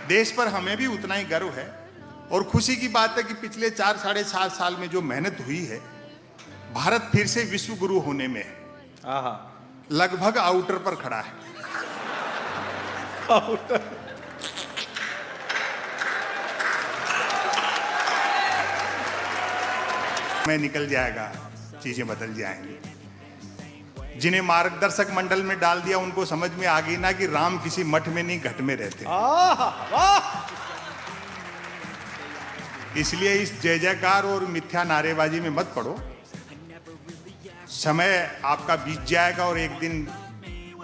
देश पर हमें भी उतना ही गर्व है और खुशी की बात है कि पिछले 4 साढ़े 4 साल में जो मेहनत हुई है, भारत फिर से विश्व गुरु होने में लगभग आउटर पर खड़ा है। आउटर में निकल जाएगा, चीजें बदल जाएंगी। जिन्हें मार्गदर्शक मंडल में डाल दिया उनको समझ में आ गई ना कि राम किसी मठ में नहीं घट में रहते। इसलिए इस जय जयकार और मिथ्या नारेबाजी में मत पड़ो। समय आपका बीत जाएगा और एक दिन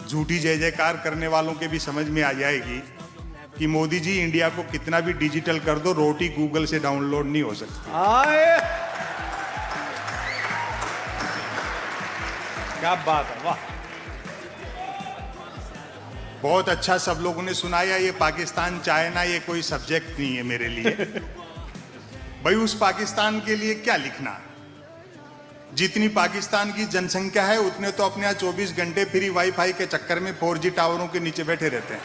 झूठी जय जयकार करने वालों के भी समझ में आ जाएगी कि मोदी जी इंडिया को कितना भी डिजिटल कर दो, रोटी गूगल से डाउनलोड नहीं हो सकती। क्या बात है, वाह। बहुत अच्छा सब लोगों ने सुनाया। ये पाकिस्तान चाइना ये कोई सब्जेक्ट नहीं है मेरे लिए। भाई उस पाकिस्तान के लिए क्या लिखना। जितनी पाकिस्तान की जनसंख्या है उतने तो अपने यहाँ 24 घंटे फ्री वाईफाई के चक्कर में 4G टावरों के नीचे बैठे रहते हैं।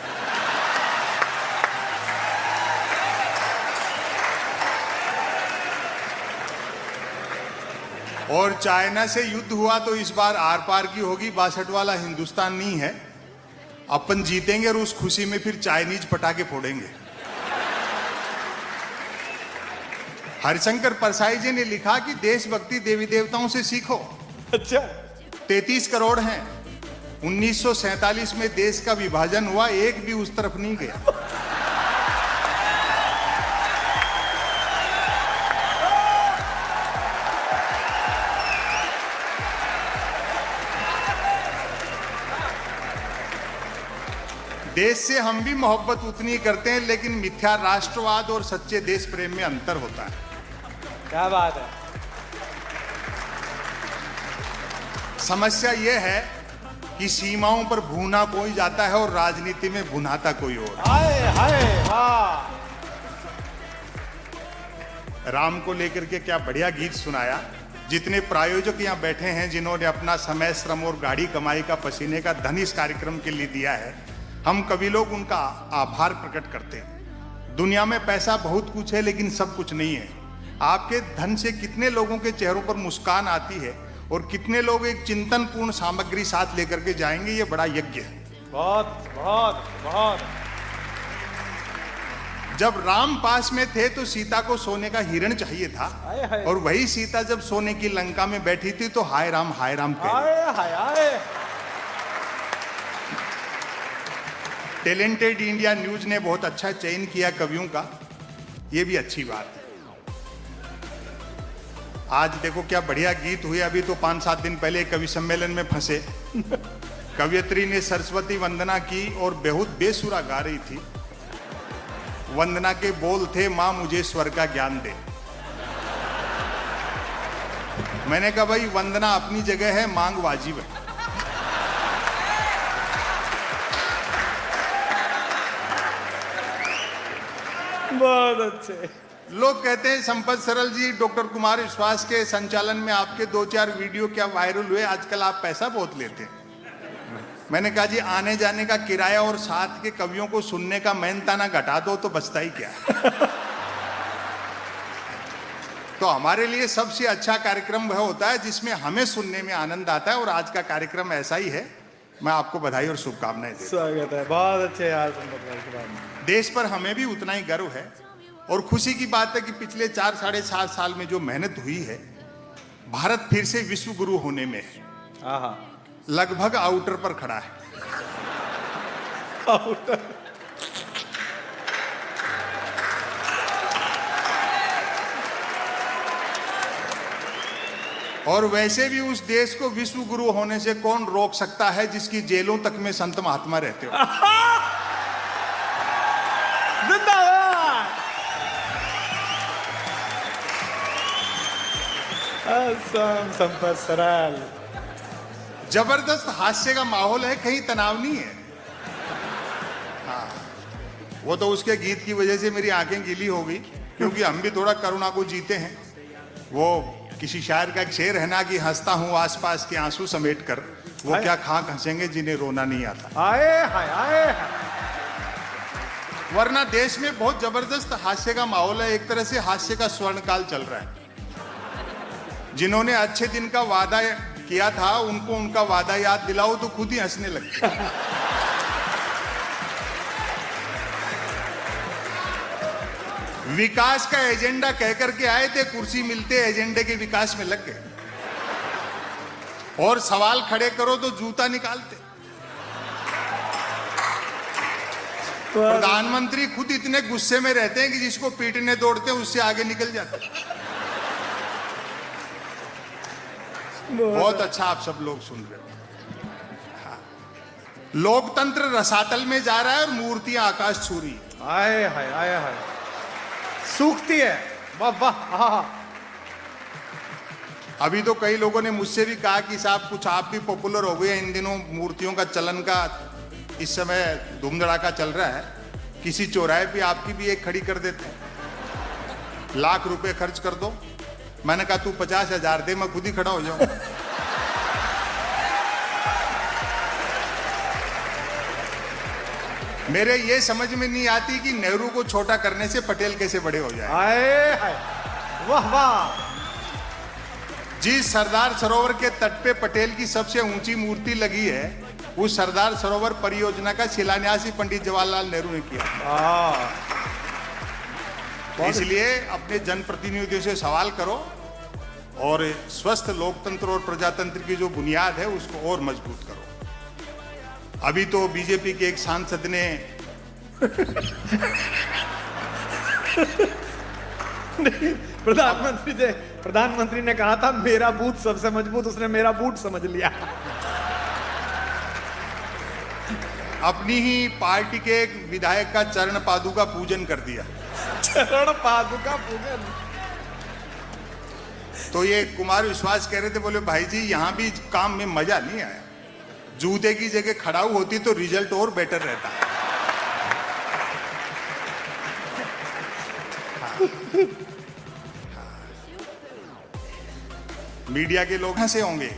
और चाइना से युद्ध हुआ तो इस बार आर पार की होगी, 62 वाला हिंदुस्तान नहीं है। अपन जीतेंगे और उस खुशी में फिर चाइनीज पटाखे फोड़ेंगे। हरिशंकर परसाई जी ने लिखा कि देशभक्ति देवी देवताओं से सीखो। अच्छा, 33 करोड़ हैं। 1947 में देश का विभाजन हुआ, एक भी उस तरफ नहीं गया। देश से हम भी मोहब्बत उतनी करते हैं, लेकिन मिथ्या राष्ट्रवाद और सच्चे देश प्रेम में अंतर होता है। क्या बात है। समस्या यह है कि सीमाओं पर भूना कोई जाता है और राजनीति में भुनाता कोई और। हाय हाय वाह। राम को लेकर के क्या बढ़िया गीत सुनाया। जितने प्रायोजक यहाँ बैठे हैं, जिन्होंने अपना समय, श्रम और गाड़ी कमाई का, पसीने का धन इस कार्यक्रम के लिए दिया है, हम कभी लोग उनका आभार प्रकट करते हैं। दुनिया में पैसा बहुत कुछ है लेकिन सब कुछ नहीं है। आपके धन से कितने लोगों के चेहरों पर मुस्कान आती है और कितने लोग एक चिंतनपूर्ण सामग्री साथ लेकर के जाएंगे, ये बड़ा यज्ञ है। बहुत बहुत बहुत। जब राम पास में थे तो सीता को सोने का हिरण चाहिए था, और वही सीता जब सोने की लंका में बैठी थी तो हाय राम कह रही। टैलेंटेड इंडिया न्यूज ने बहुत अच्छा चयन किया कवियों का, ये भी अच्छी बात है। आज देखो क्या बढ़िया गीत हुए। अभी तो 5-7 दिन पहले कवि सम्मेलन में फंसे। कवियत्री ने सरस्वती वंदना की और बहुत बेसुरा गा रही थी। वंदना के बोल थे, मां मुझे स्वर का ज्ञान दे। मैंने कहा भाई वंदना अपनी जगह है, मांग वाजिब है। बहुत अच्छे। लोग कहते हैं संपत सरल जी, डॉक्टर कुमार विश्वास के संचालन में आपके 2-4 वीडियो क्या वायरल हुए, आजकल आप पैसा बहुत लेते हैं। मैंने कहा जी आने जाने का किराया और साथ के कवियों को सुनने का मेहनताना घटा दो तो बचता ही क्या। तो हमारे लिए सबसे अच्छा कार्यक्रम वह होता है जिसमें हमें सुनने में आनंद आता है, और आज का कार्यक्रम ऐसा ही है। मैं आपको बधाई और शुभकामनाएं देता हूं। स्वागत है, बहुत अच्छे यार संपत भाई। देश पर हमें भी उतना ही गर्व है और खुशी की बात है कि पिछले 4 साढ़े 4 साल में जो मेहनत हुई है, भारत फिर से विश्व गुरु होने में लगभग आउटर पर खड़ा है। आउटर। और वैसे भी उस देश को विश्व गुरु होने से कौन रोक सकता है जिसकी जेलों तक में संत महात्मा रहते हो। जिंदाबाद। संपत सरल। जबरदस्त हास्य का माहौल है, कहीं तनाव नहीं है। हाँ, वो तो उसके गीत की वजह से मेरी आंखें गीली हो गई, क्योंकि हम भी थोड़ा करुणा को जीते हैं। वो किसी शायर का एक शेर है ना कि हंसता हूँ आसपास के आंसू समेट कर, वो क्या खाक हंसेंगे जिन्हें रोना नहीं आता। आए हाय आए। वरना देश में बहुत जबरदस्त हास्य का माहौल है, एक तरह से हास्य का स्वर्णकाल चल रहा है। जिन्होंने अच्छे दिन का वादा किया था उनको उनका वादा याद दिलाओ तो खुद ही हंसने लगते। विकास का एजेंडा कहकर के आए थे, कुर्सी मिलते एजेंडे के विकास में लग गए, और सवाल खड़े करो तो जूता निकालते। प्रधानमंत्री खुद इतने गुस्से में रहते हैं कि जिसको पीटने दौड़ते हैं उससे आगे निकल जाते हैं। बहुत अच्छा आप सब लोग सुन रहे हो। हाँ। लोकतंत्र रसातल में जा रहा है और मूर्तियां आकाश छू रही है। आए हाय आए हाय, सूखती है। वाह वाह, आहा। अभी तो कई लोगों ने मुझसे भी कहा कि साहब कुछ आप भी पॉपुलर हो गए, इन दिनों मूर्तियों का चलन का इस समय धूम धड़ाका चल रहा है, किसी चौराहे पे आपकी भी एक खड़ी कर देते हैं, लाख रुपए खर्च कर दो। मैंने कहा तू 50,000 दे, मैं खुद ही खड़ा हो जाऊं। मेरे ये समझ में नहीं आती कि नेहरू को छोटा करने से पटेल कैसे बड़े हो जाए। आए हाय, वाह वाह। जिस सरदार सरोवर के तट पे पटेल की सबसे ऊंची मूर्ति लगी है, उस सरदार सरोवर परियोजना का शिलान्यास ही पंडित जवाहरलाल नेहरू ने किया। इसलिए अपने जनप्रतिनिधियों से सवाल करो और स्वस्थ लोकतंत्र और प्रजातंत्र की जो बुनियाद है उसको और मजबूत करो। अभी तो बीजेपी के एक सांसद ने प्रधानमंत्री ने कहा था मेरा बूथ सबसे मजबूत, उसने मेरा बूट समझ लिया। अपनी ही पार्टी के एक विधायक का चरण पादुका पूजन कर दिया। चरण पादुका पूजन। तो ये कुमार विश्वास कह रहे थे, बोले भाई जी यहां भी काम में मजा नहीं आया, जूते की जगह खड़ाऊ होती तो रिजल्ट और बेटर रहता। मीडिया के लोग हंसे होंगे